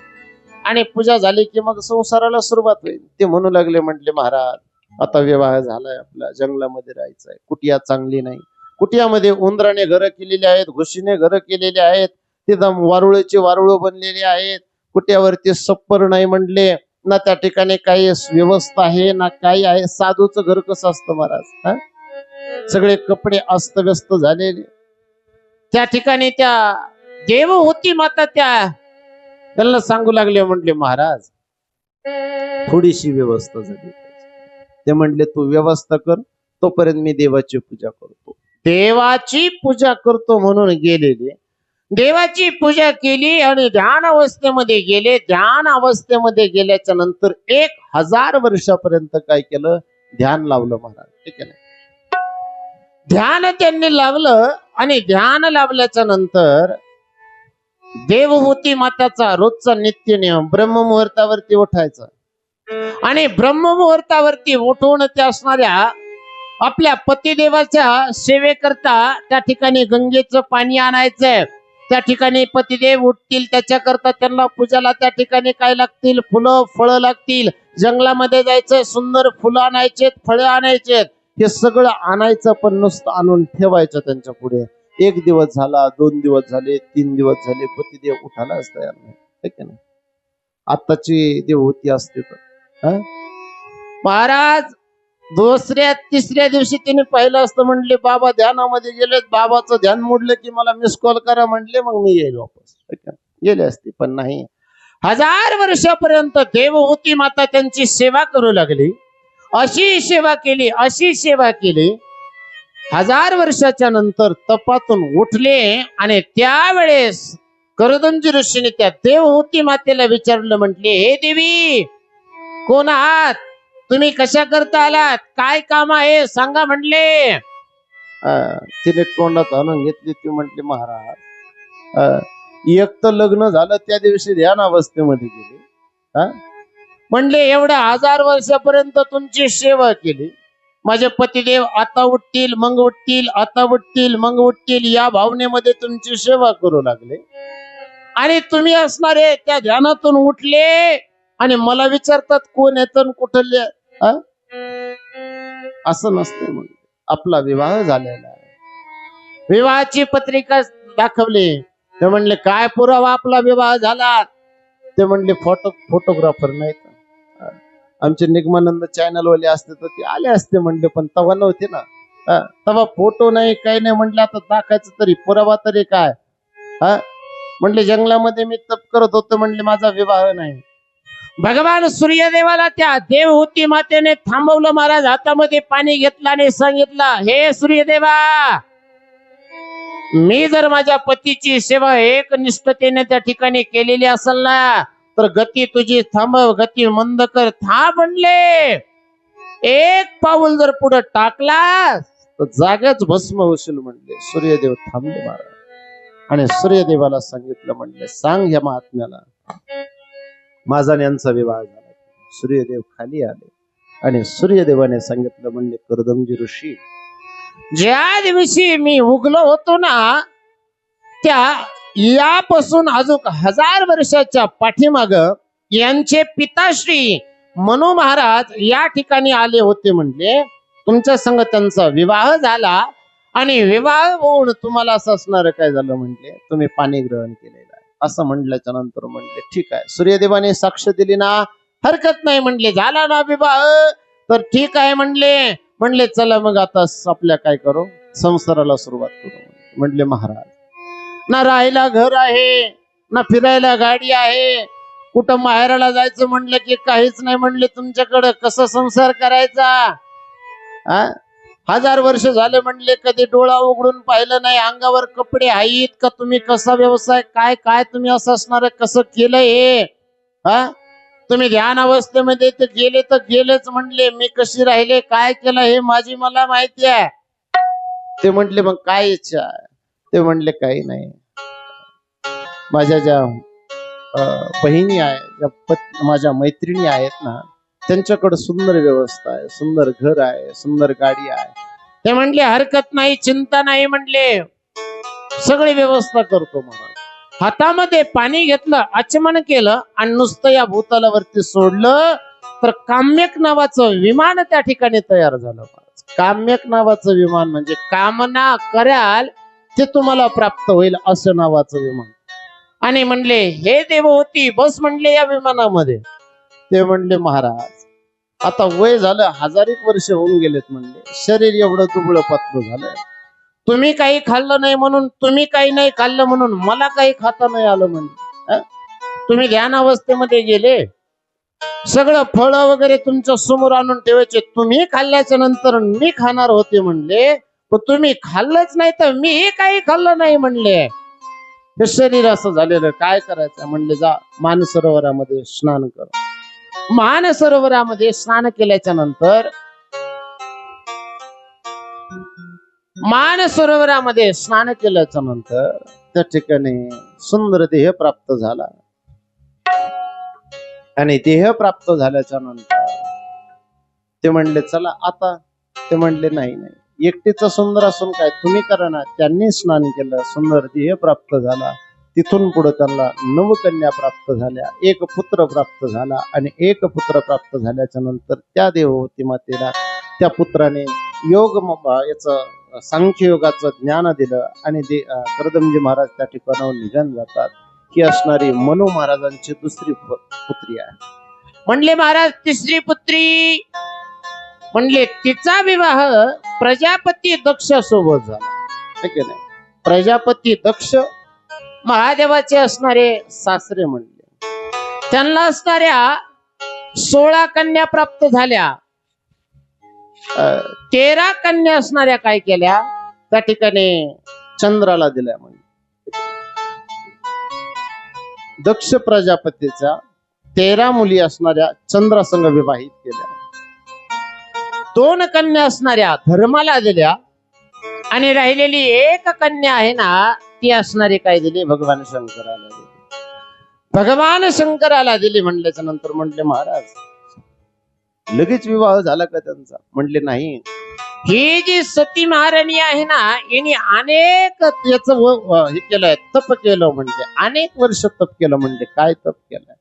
आणि पूजा झाली की मग संसाराला सुरुवात होईल. ते म्हणू लागले, म्हटले महाराज आता विवाह झालाय, आपल्या जंगलामध्ये राहायचंय, कुटिया चांगली नाही, कुटियामध्ये उंदराने घरं केलेली आहेत, घुशीने घरं केलेली आहेत, तिथं वारुळीची वारुळ बनलेली आहेत, कुट्यावरती सप्पर नाही, म्हणले ना त्या ठिकाणी काही व्यवस्था आहे ना काही आहे. साधूचं घर कसं असतं महाराज, सगळे कपडे अस्तव्यस्त झालेले. त्या ठिकाणी त्या देवहूती माता त्यांना सांगू लागले, म्हटले महाराज थोडीशी व्यवस्था झाली. ते म्हणले तू व्यवस्था कर, तोपर्यंत मी देवाची पूजा करतो. देवाची पूजा करतो म्हणून गेलेले, देवाची पूजा केली आणि ध्यान अवस्थेमध्ये गेले. ध्यान अवस्थेमध्ये गेल्याच्या नंतर 1000 वर्षापर्यंत काय केलं, ध्यान लावलं महाराज. ठीक आहे. ध्यान त्यांनी लावलं आणि ध्यान लावल्याच्या नंतर देवहूती माताचा रोजचा नित्य नियम ब्रह्ममुहूर्तावरती उठायचा आणि ब्रह्ममुहूर्तावरती उठवून त्या असणाऱ्या आपल्या पतिदेवाच्या सेवेकरता त्या ठिकाणी गंगेचं पाणी आणायचंय. त्या ठिकाणी पतिदेव उठतील, त्याच्याकरता त्यांना पूजाला त्या ठिकाणी काय लागतील, फुलं फळं लागतील. जंगलामध्ये जायचं, सुंदर फुलं आणायचेत, फळं आणायचेत, हे सगळं आणायचं, पण नुसतं आणून ठेवायचं त्यांच्या पुढे. 1 दिवस झाला, 2 दिवस झाले, 3 दिवस झाले, पतिदेव उठायलाच तयार नाही. ठीक आहे ना. आत्ताची देवहूती असते तर महाराज 2ऱ्या 3ऱ्या दिवशी तिने पाहिलं असतं, म्हणले बाबा ध्यानामध्ये गेले, बाबाचं ध्यान मोडलं की मला मिस कॉल करा, म्हणले मग मी येईल वापस. गेले असते, पण नाही. 1000 वर्षापर्यंत देवहूती माता त्यांची सेवा करू लागली. अशी सेवा केली, अशी सेवा केली. 1000 वर्षाच्या नंतर तपातून उठले आणि त्यावेळेस कर्दमजी ऋषीने त्या देवहूती मातेला विचारलं, म्हटले हे देवी कोण आहात, तुम्ही कशा करता आलात, काय काम आहे सांगा. म्हणले तिने तोंडात आणून घेतली. ती म्हटली महाराज एक तर लग्न झालं त्या दिवशी ध्यान अवस्थेमध्ये गेले. हा म्हणले एवढ्या 1000 वर्षापर्यंत तुमची सेवा केली, माझे पतिदेव आता उठतील मग उठतील, आता उठतील मग उठतील, या भावनेमध्ये तुमची सेवा करू लागले. आणि तुम्ही असणारे त्या ध्यानातून उठले आणि मला विचारतात कोण येतं कुठले. असं नसते. म्हणजे आपला विवाह झालेला आहे, विवाहाची पत्रिका दाखवली. ते म्हणले काय पुरावा आपला विवाह झाला? ते म्हणले फोटोग्राफर नाहीत. आमचे निगमानंद चॅनल वाले असते तर ते आले असते म्हणले, पण तवा नव्हते ना. तवा फोटो नाही काही नाही. म्हटलं आता दाखायचं तरी पुरावा तरी काय? म्हणले जंगलामध्ये मी तप करत होतो, म्हणले माझा विवाह नाही. भगवान सूर्यदेवाला त्या देवहूती मातेने थांबवलं. महाराज हातामध्ये पाणी घेतलं आणि सांगितलं, हे सूर्यदेवा, मी जर माझ्या पतीची सेवा एक निष्ठतेने त्या ठिकाणी केलेली असेल ना, तर गती तुझी थांबव, गती मंद कर. म्हणले एक पाऊल जर पुढे टाकला तर जागेच भस्म होशील. म्हणले सूर्यदेव थांबले महाराज. आणि सूर्यदेवाला सांगितलं, म्हणले सांग ह्या महात्म्याला माझा यांचा विवाह झाला. सूर्यदेव खाली आले आणि सूर्यदेवाने सांगितलं, म्हणले कर्दमजी ऋषी, ज्या दिवशी मी उगलो होतो ना, त्या यापासून अजून 1000 वर्षाच्या पाठीमाग यांचे पिताश्री मनु महाराज या ठिकाणी आले होते. म्हणले तुमच्या संग त्यांचा विवाह झाला आणि विवाह होऊन तुम्हाला असं असणार काय झालं? म्हणले तुम्ही पाणी ग्रहण केलेलं आहे. असं म्हटल्याच्या नंतर म्हणले ठीक आहे, सूर्यदेवाने साक्ष दिली ना, हरकत नाही. म्हणले झाला ना विवाह तर ठीक आहे. म्हणले चला मग आता आपल्या काय करू, संसाराला सुरुवात करू. म्हणले महाराज, ना राहायला घर आहे, ना फिरायला गाडी आहे, कुठं माहेराला जायचं म्हणलं की काहीच नाही. म्हणले तुमच्याकडं कसं संसार करायचा? 1000 वर्ष झाले म्हणले कधी डोळा उघडून पाहिलं नाही, अंगावर कपडे आहेत का? तुम्ही कसा व्यवसाय काय काय तुम्ही असं असणार कसं केलं हे? तुम्ही ध्यान अवस्थेमध्ये ते गेले तर गेलेच. म्हणले मी कशी राहिले काय केलं हे माझी मला माहिती आहे. ते म्हटले मग काय इच्छा आहे? ते म्हणले काही नाही, माझ्या ज्या बहिणी आहे, माझ्या मैत्रिणी आहेत ना, त्यांच्याकडे सुंदर व्यवस्था आहे, सुंदर घर आहे, सुंदर गाडी आहे. ते म्हणले हरकत नाही, चिंता नाही. म्हणले सगळी व्यवस्था करतो. महाराज हातामध्ये पाणी घेतलं, आचमन केलं आणि नुसतं या भूतलावरती सोडलं तर काम्यक नावाचं विमान त्या ठिकाणी तयार झालं. महाराज काम्यक नावाचं विमान म्हणजे कामना कराल ते तुम्हाला प्राप्त होईल असं नावाचं विमान. आणि म्हणले हे देवहूती बस म्हणले या विमानामध्ये. ते म्हणले महाराज आता वय झालं, 1000 वर्ष होऊन गेलेत. म्हणले शरीर एवढं दुबळं पातळ झालंय, तुम्ही काही खाल्लं नाही म्हणून, तुम्ही काही नाही खाल्लं म्हणून मला काही खाता नाही आलं. म्हणले तुम्ही ध्यान अवस्थेमध्ये गेले, सगळं फळ वगैरे तुमच्या समोर आणून ठेवायचे, तुम्ही खाल्ल्याच्या नंतर मी खाणार होते. म्हणले पण तुम्ही खाल्लंच नाही तर मी काही खाल्लं नाही. म्हणले हे शरीर असं झालेलं काय करायचं? म्हणले जा मानसरोवरामध्ये स्नान कर. मानसरोवरामध्ये स्नान केल्याच्या नंतर त्या ठिकाणी सुंदर देह प्राप्त झाला. आणि देह प्राप्त झाल्याच्या नंतर ते म्हणले चला आता. ते म्हणले नाही नाही, एकटीचं सुंदर असून काय, तुम्ही करा ना. त्यांनी स्नान केलं, सुंदर देह प्राप्त झाला. तिथून पुढे त्यांना 9 कन्या प्राप्त झाल्या, 1 पुत्र प्राप्त झाला. आणि 1 पुत्र प्राप्त झाल्याच्या नंतर त्या देवहूती मातेला त्या पुत्राने योग याचं सांख्य योगाचं ज्ञान दिलं. आणि कर्दमजी महाराज त्या ठिकाणावर निघून जातात. ही असणारी मनु महाराजांची दुसरी पुत्री आहे. म्हणले महाराज तिसरी पुत्री, म्हणले तिचा विवाह प्रजापती दक्ष सोबत झाला. ठीक आहे. प्रजापती दक्ष महादेवाचे असणारे सासरे. म्हणले त्यांना असणाऱ्या 16 कन्या प्राप्त झाल्या. 13 कन्या असणाऱ्या काय केल्या त्या ठिकाणी चंद्राला दिल्या. म्हणजे दक्ष प्रजापतीचा 13 मुली असणाऱ्या चंद्रासंग विवाहित केल्या. 2 कन्या असणाऱ्या धर्माला दिल्या. आणि राहिलेली 1 कन्या आहे ना ती असणारी काय दिली? भगवान शंकराला दिली. भगवान शंकराला दिली म्हणल्याच्या नंतर म्हटले, महाराज लगेच विवाह झाला का त्यांचा? म्हणले नाही. ही जी सती महाराणी आहे ना, यांनी अनेक याच हे केलंय, तप केलं. म्हणजे अनेक वर्ष तप केलं. म्हणजे काय तप केलंय?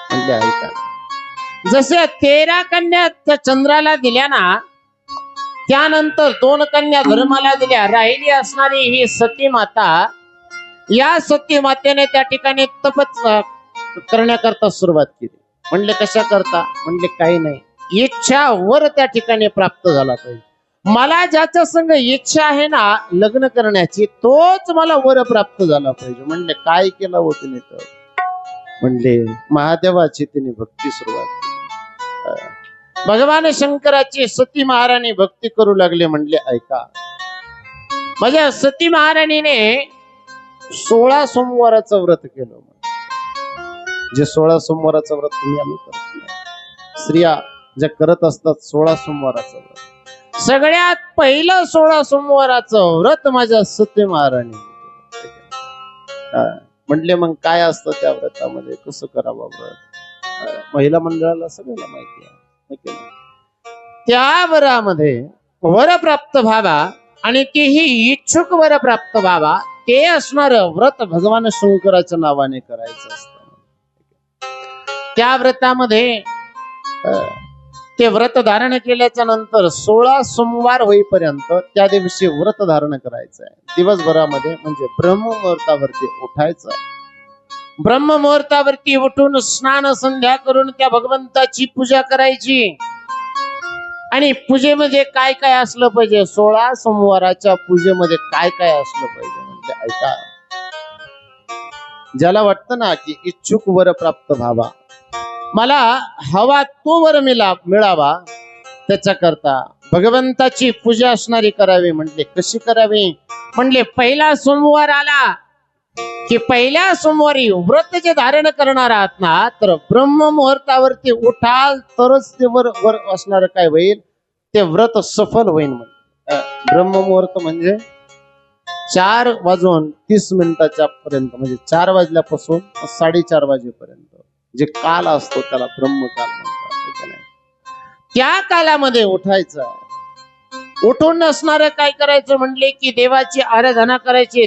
म्हणजे ऐका, जसे 13 कन्या त्या चंद्राला दिल्या ना, त्यानंतर 2 कन्या धर्माला दिल्या. राहिली असणारी ही सती माता, या सती मातेने त्या ठिकाणी तपच करण्याकरता सुरुवात केली. म्हणले कशा करता? म्हणले काही नाही, इच्छा वर त्या ठिकाणी प्राप्त झाला पाहिजे. मला ज्याच्या संग इच्छा आहे ना लग्न करण्याची, तोच मला वर प्राप्त झाला पाहिजे. म्हणले काय केलं हो तिने? तर म्हणले महादेवाची तिने भक्ती सुरुवात केली. भगवान शंकराची सती महाराणी भक्ती करू लागले. म्हणले ऐका, माझ्या सती महाराणीने 16 सोमवाराचं व्रत केलं. जे 16 सोमवाराचं व्रत तुम्ही आम्ही करतो, स्त्रिया ज्या करत असतात 16 सोमवाराचं व्रत, सगळ्यात पहिलं 16 सोमवाराचं व्रत माझ्या सती महाराणी. म्हटले मग काय असतं त्या व्रतामध्ये, कसं करावं व्रत? महिला मंडळाला सगळ्याला माहिती आहे. त्या वरामध्ये वर प्राप्त व्हावा आणि तेही इच्छुक वर प्राप्त व्हावा, ते असणार व्रत भगवान शंकराच्या नावाने करायचं असतं. त्या व्रतामध्ये ते व्रत धारण केल्याच्या नंतर 16 सोमवार होईपर्यंत त्या दिवशी व्रत धारण करायचं आहे. दिवसभरामध्ये म्हणजे ब्रह्ममुहूर्तावरती उठायचं आहे. ब्रह्ममुहूर्तावरती उठून स्नान संध्या करून त्या भगवंताची पूजा करायची. आणि पूजेमध्ये काय काय असलं पाहिजे? 16 सोमवाराच्या पूजेमध्ये काय काय असलं पाहिजे? म्हणजे ऐका, ज्याला वाटतं ना की इच्छुक वर प्राप्त व्हावा, मला हवा तो वर मिळावा, त्याच्या करता भगवंताची पूजा असणारी करावी. म्हणले कशी करावी? म्हणले पहिला सोमवार आला की पहिल्या सोमवारी व्रत जे धारण करणार आहात ना, तर ब्रह्म मुहूर्तावरती उठाल तरच ते वर असणार काय होईल? ते व्रत सफल होईल. ब्रह्म मुहूर्त म्हणजे 4:30 पर्यंत, म्हणजे 4 वाजल्यापासून 4:30 वाजेपर्यंत जे काल असतो त्याला ब्रह्मकाल म्हणतात. त्या कालामध्ये उठायचं. उठून असणार काय करायचं? म्हणले की देवाची आराधना करायची.